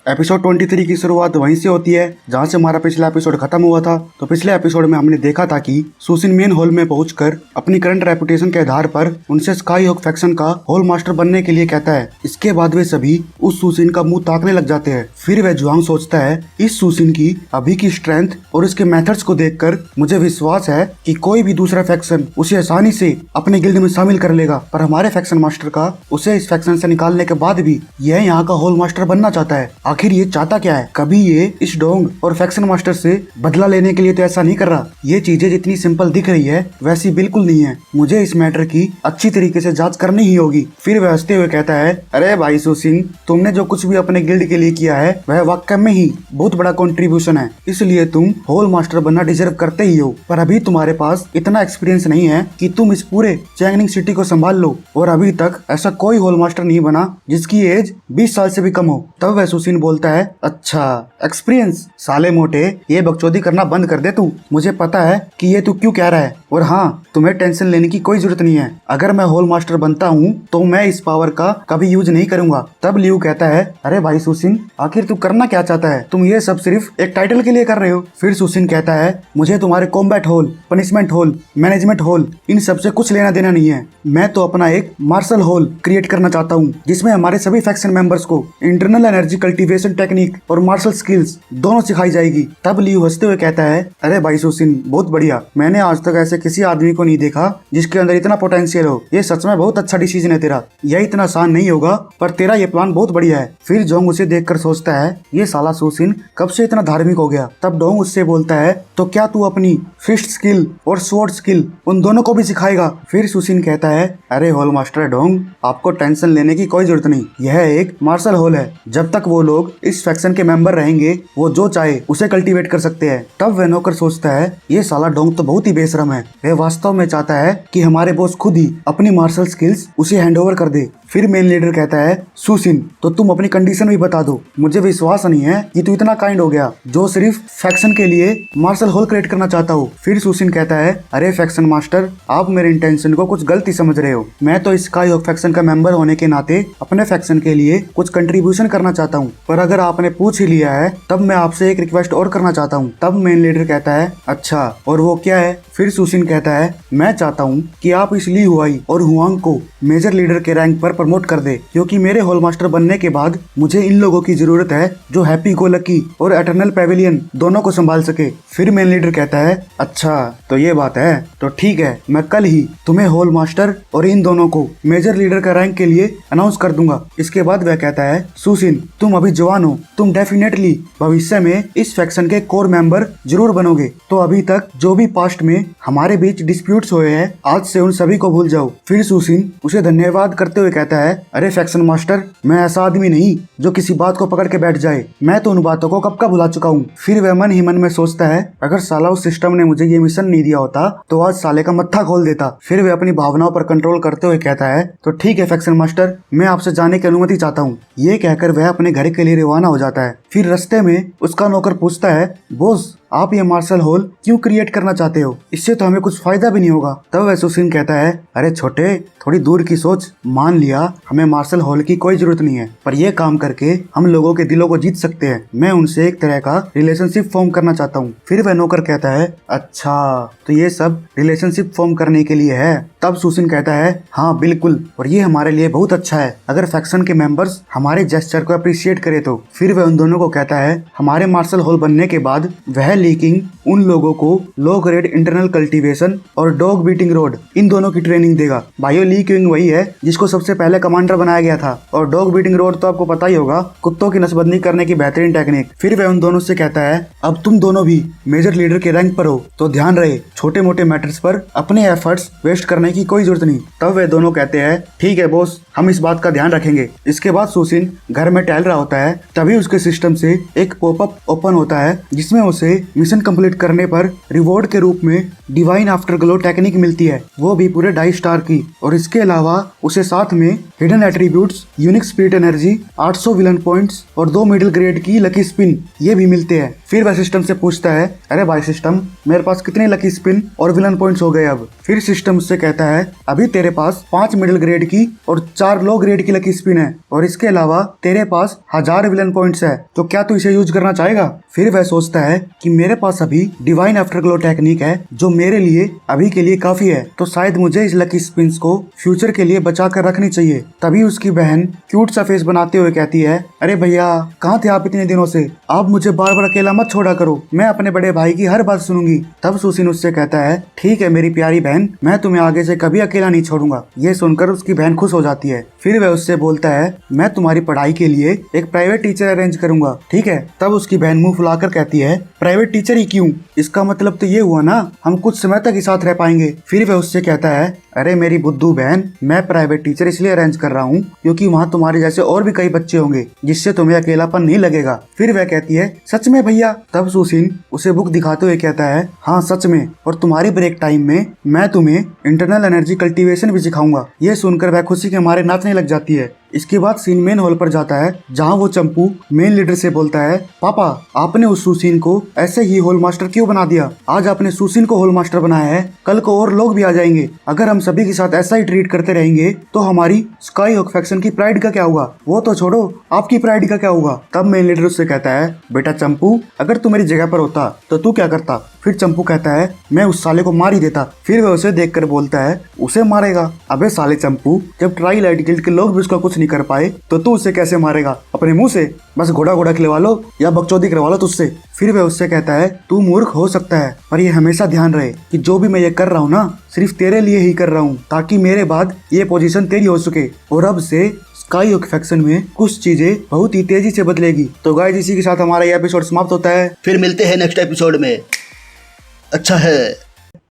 Episode 23 की शुरुआत वहीं से होती है जहां से हमारा पिछला एपिसोड खत्म हुआ था। तो पिछले एपिसोड में हमने देखा था कि सुसिन मेन हॉल में पहुंचकर अपनी करंट रेपुटेशन के आधार पर उनसे स्काई हॉक फैक्शन का हॉल मास्टर बनने के लिए कहता है। इसके बाद वे सभी उस सुसिन का मुंह ताकने लग जाते हैं। फिर वह जुआंग सोचता है इस सुसिन की अभी की स्ट्रेंथ और इसके मेथड्स को देखकर मुझे विश्वास है कि कोई भी दूसरा फैक्शन उसे आसानी से अपने गिल्ड में शामिल कर लेगा, पर हमारे फैक्शन मास्टर का उसे इस फैक्शन से निकालने के बाद भी यह यहाँ का हॉल मास्टर बनना चाहता है। आखिर ये चाहता क्या है? कभी ये इस डोंग और फैक्शन मास्टर से बदला लेने के लिए तो ऐसा नहीं कर रहा। ये चीजें जितनी सिंपल दिख रही है वैसी बिल्कुल नहीं है। मुझे इस मैटर की अच्छी तरीके से जांच करनी ही होगी। फिर वह हंसते हुए कहता है, अरे भाई सुसिन, तुमने जो कुछ भी अपने गिल्ड के लिए किया है वह वाकई में ही बहुत बड़ा कंट्रीब्यूशन है, इसलिए तुम हॉल मास्टर बनना डिजर्व करते ही हो। पर अभी तुम्हारे पास इतना एक्सपीरियंस नहीं है कि तुम इस पूरे चैंगनिंग सिटी को संभाल लो, और अभी तक ऐसा कोई हॉल मास्टर नहीं बना जिसकी एज 20 साल से भी कम हो। तब वह सुसिन बोलता है, अच्छा एक्सपीरियंस? साले मोटे, ये बकचोदी करना बंद कर दे तू। मुझे पता है कि ये तू क्यों कह रहा है, और हाँ, तुम्हें टेंशन लेने की कोई जरूरत नहीं है। अगर मैं हॉल मास्टर बनता हूँ तो मैं इस पावर का कभी यूज नहीं करूंगा। तब लियू कहता है, अरे भाई सुसिन, आखिर तू करना क्या चाहता है? तुम ये सब सिर्फ एक टाइटल के लिए कर रहे हो। फिर सुसिन कहता है, मुझे तुम्हारे combat hall, punishment hall, management hall, इन सब से कुछ लेना देना नहीं है। मैं तो अपना एक मार्शल हॉल क्रिएट करना चाहता हूँ जिसमें हमारे सभी फैक्शन मेंबर्स को इंटरनल एनर्जी कल्टीवेशन टेक्निक और मार्शल स्किल्स दोनों सिखाई जाएगी। तब लियू हंसते हुए कहता है, अरे भाई सुसिन, बहुत बढ़िया। मैंने आज तक ऐसे किसी आदमी को नहीं देखा जिसके अंदर इतना पोटेंशियल हो। ये सच में बहुत अच्छा डिसीजन है तेरा। यह इतना आसान नहीं होगा, पर तेरा ये प्लान बहुत बढ़िया है। फिर जोंग उसे देखकर सोचता है, ये साला सुसिन कब से इतना धार्मिक हो गया। तब डोंग उससे बोलता है, तो क्या तू अपनी फिस्ट स्किल और स्वॉर्ड स्किल उन दोनों को भी सिखाएगा? फिर सुसिन कहता है, अरे हॉल मास्टर डोंग, आपको टेंशन लेने की कोई जरूरत नहीं। यह एक मार्शल हॉल है। जब तक वो लोग इस फैक्शन के मेंबर रहेंगे वो जो चाहे उसे कल्टीवेट कर सकते हैं। तब वह नौकर सोचता है, ये साला डोंग तो बहुत ही बेशरम है। वह वास्तव में चाहता है कि हमारे बॉस खुद ही अपनी मार्शल स्किल्स उसे हैंडओवर कर दे। फिर मेन लीडर कहता है, सुसिन, तो तुम अपनी कंडीशन भी बता दो। मुझे विश्वास नहीं है कि तू इतना काइंड हो गया जो सिर्फ फैक्शन के लिए मार्शल हॉल क्रिएट करना चाहता हो। फिर सुसिन कहता है, अरे फैक्शन मास्टर, आप मेरे इंटेंशन को कुछ गलती समझ रहे हो। मैं तो इस स्काई हॉक फैक्शन का मेंबर होने के नाते अपने फैक्शन के लिए कुछ कंट्रीब्यूशन करना चाहता हूँ, पर अगर आपने पूछ ही लिया है तब मैं आपसे एक रिक्वेस्ट और करना चाहता हूँ। तब मेन लीडर कहता है, अच्छा, और वो क्या है? फिर सुसिन कहता है, मैं चाहता हूँ कि आप इस ली हुआई और हुआंग को मेजर लीडर के रैंक पर प्रमोट कर दे, क्योंकि मेरे हॉल मास्टर बनने के बाद मुझे इन लोगों की जरूरत है जो हैप्पी गो लकी और एटर्नल पेविलियन दोनों को संभाल सके। फिर मेन लीडर कहता है, अच्छा तो ये बात है, तो ठीक है, मैं कल ही तुम्हें हॉल मास्टर और इन दोनों को मेजर लीडर का रैंक के लिए अनाउंस कर दूंगा। इसके बाद वह कहता है, सुसिन, तुम अभी जवान हो, तुम डेफिनेटली भविष्य में इस फैक्शन के कोर मेंबर जरूर बनोगे। तो अभी तक जो भी पास्ट में हमारे बीच डिस्प्यूट्स हुए हैं, आज से उन सभी को भूल जाओ। फिर सुसिन उसे धन्यवाद करते हुए कहता है, अरे फैक्शन मास्टर, मैं ऐसा आदमी नहीं जो किसी बात को पकड़ के बैठ जाए। मैं तो उन बातों को कब का भुला चुका हूँ। फिर वह मन ही मन में सोचता है, अगर साला उस सिस्टम ने मुझे ये मिशन नहीं दिया होता तो आज साले का मत्था खोल देता। फिर वह अपनी भावनाओं पर कंट्रोल करते हुए कहता है, तो ठीक है फैक्शन मास्टर, मैं आपसे जाने की अनुमति चाहता हूँ। ये कहकर वह अपने घर के लिए रवाना हो जाता है। फिर रास्ते में उसका नौकर पूछता है, बॉस, आप ये मार्शल हॉल क्यों क्रिएट करना चाहते हो? इससे तो हमें कुछ फायदा भी नहीं होगा। तब वह सुसिन कहता है, अरे छोटे, थोड़ी दूर की सोच। मान लिया हमें मार्शल हॉल की कोई जरूरत नहीं है, पर यह काम करके हम लोगों के दिलों को जीत सकते हैं। मैं उनसे एक तरह का रिलेशनशिप फॉर्म करना चाहता हूँ। फिर वह नौकर कहता है, अच्छा, तो ये सब रिलेशनशिप फॉर्म करने के लिए है? तब सुसिन कहता है, हाँ बिल्कुल, और ये हमारे लिए बहुत अच्छा है अगर फैक्शन के मेंबर्स हमारे जेस्चर को अप्रिशिएट करे तो। फिर वह उन दोनों को कहता है, हमारे मार्शल हॉल बनने के बाद वह लीकिंग उन लोगों को लो ग्रेड इंटरनल कल्टीवेशन और डॉग बीटिंग रोड, इन दोनों की ट्रेनिंग देगा। बायो ली क्विंग वही है जिसको सबसे पहले कमांडर बनाया गया था, और डॉग बीटिंग रोड तो आपको पता ही होगा, कुत्तों की नसबंदी करने की बेहतरीन टेक्निक। फिर वह उन दोनों से कहता है, अब तुम दोनों भी मेजर लीडर के रैंक पर हो, तो ध्यान रहे छोटे मोटे मैटर्स पर अपने एफर्ट्स वेस्ट करने की कोई जरूरत नहीं। तब वे दोनों कहते हैं, ठीक है बॉस, हम इस बात का ध्यान रखेंगे। इसके बाद सुसिन घर में टहल रहा होता है, तभी उसके सिस्टम से एक पॉपअप ओपन होता है जिसमें उसे मिशन कंप्लीट करने पर रिवॉर्ड के रूप में डिवाइन आफ्टर ग्लो टेक्निक मिलती है, वो भी पूरे 2.5 स्टार की। और इसके अलावा उसे साथ में hidden attributes, unique spirit energy, 800 villain points और 2 मिडिल ग्रेड की लकी स्पिन ये भी मिलते हैं। फिर वह सिस्टम से पूछता है, अरे भाई सिस्टम, मेरे पास कितने लकी स्पिन और विलन पॉइंट्स हो गए अब? फिर सिस्टम उससे कहता है, अभी तेरे पास 5 मिडिल ग्रेड की और 4 लो ग्रेड की लकी स्पिन है और इसके अलावा तेरे पास 1000 विलन पॉइंट्स है, तो क्या तू इसे यूज करना चाहेगा? फिर वह सोचता है कि मेरे पास अभी डिवाइन आफ्टर ग्लो टेक्निक है जो मेरे लिए अभी के लिए काफी है, तो शायद मुझे इस लकी स्पिन्स को फ्यूचर के लिए बचा कर रखनी चाहिए। तभी उसकी बहन क्यूट सा फेस बनाते हुए कहती है, अरे भैया कहाँ थे आप इतने दिनों से? आप मुझे बार बार अकेला मत छोड़ा करो, मैं अपने बड़े भाई की हर बात सुनूंगी। तब सुसिन उससे कहता है, ठीक है मेरी प्यारी बहन, मैं तुम्हें आगे से कभी अकेला नहीं छोड़ूंगा। ये सुनकर उसकी बहन खुश हो जाती है। फिर वह उससे बोलता है, मैं तुम्हारी पढ़ाई के लिए एक प्राइवेट टीचर अरेंज करूंगा, ठीक है? तब उसकी बहन मुंह फुलाकर कहती है, प्राइवेट टीचर ही क्यों? इसका मतलब तो ये हुआ ना हम कुछ समय तक ही साथ रह पाएंगे। फिर वह उससे कहता है, अरे मेरी बुद्धू बहन, मैं प्राइवेट टीचर इसलिए अरेंज कर रहा हूँ क्योंकि वहाँ तुम्हारे जैसे और भी कई बच्चे होंगे जिससे तुम्हें अकेलापन नहीं लगेगा। फिर वह कहती है, सच में भैया? तब सुसिन उसे बुक दिखाते हुए कहता है, हाँ सच में, और तुम्हारी ब्रेक टाइम में मैं तुम्हें इंटरनल एनर्जी कल्टीवेशन भी सिखाऊंगा। ये सुनकर वह खुशी के मारे नाचने लग जाती है। इसके बाद सीन मेन हॉल पर जाता है जहाँ वो चंपू मेन लीडर से बोलता है, पापा आपने उस सुसिन को ऐसे ही होल मास्टर क्यों बना दिया? आज आपने सुसिन को होल मास्टर बनाया है, कल को और लोग भी आ जाएंगे। अगर हम सभी के साथ ऐसा ही ट्रीट करते रहेंगे तो हमारी स्काई हॉक फैक्शन की प्राइड का क्या होगा? वो तो छोड़ो, आपकी प्राइड का क्या होगा? तब मेन लीडर उससे कहता है, बेटा चंपू, अगर तू मेरी जगह पर होता तो तू क्या करता? फिर चंपू कहता है, मैं उस साले को मार ही देता। फिर वह उसे देखकर बोलता है, उसे मारेगा? अबे साले चंपू, जब ट्राई लाइट गिल्ड के लोग भी उसका कुछ नहीं कर पाए तो तू उसे कैसे मारेगा? अपने मुंह से? बस घोड़ा घोड़ा खिलवा लो या बकचोदी करवा लो तुझसे। फिर वह उससे कहता है, तू मूर्ख हो सकता है पर ये हमेशा ध्यान रहे कि जो भी मैं ये कर रहा हूँ ना, सिर्फ तेरे लिए ही कर रहा हूँ ताकि मेरे बाद ये पोजीशन तेरी हो सके। और अब से स्काई हॉक फैक्शन में कुछ चीजें बहुत ही तेजी से बदलेगी। तो गाइस इसी के साथ हमारा ये एपिसोड समाप्त होता है। फिर मिलते हैं नेक्स्ट एपिसोड में। अच्छा है।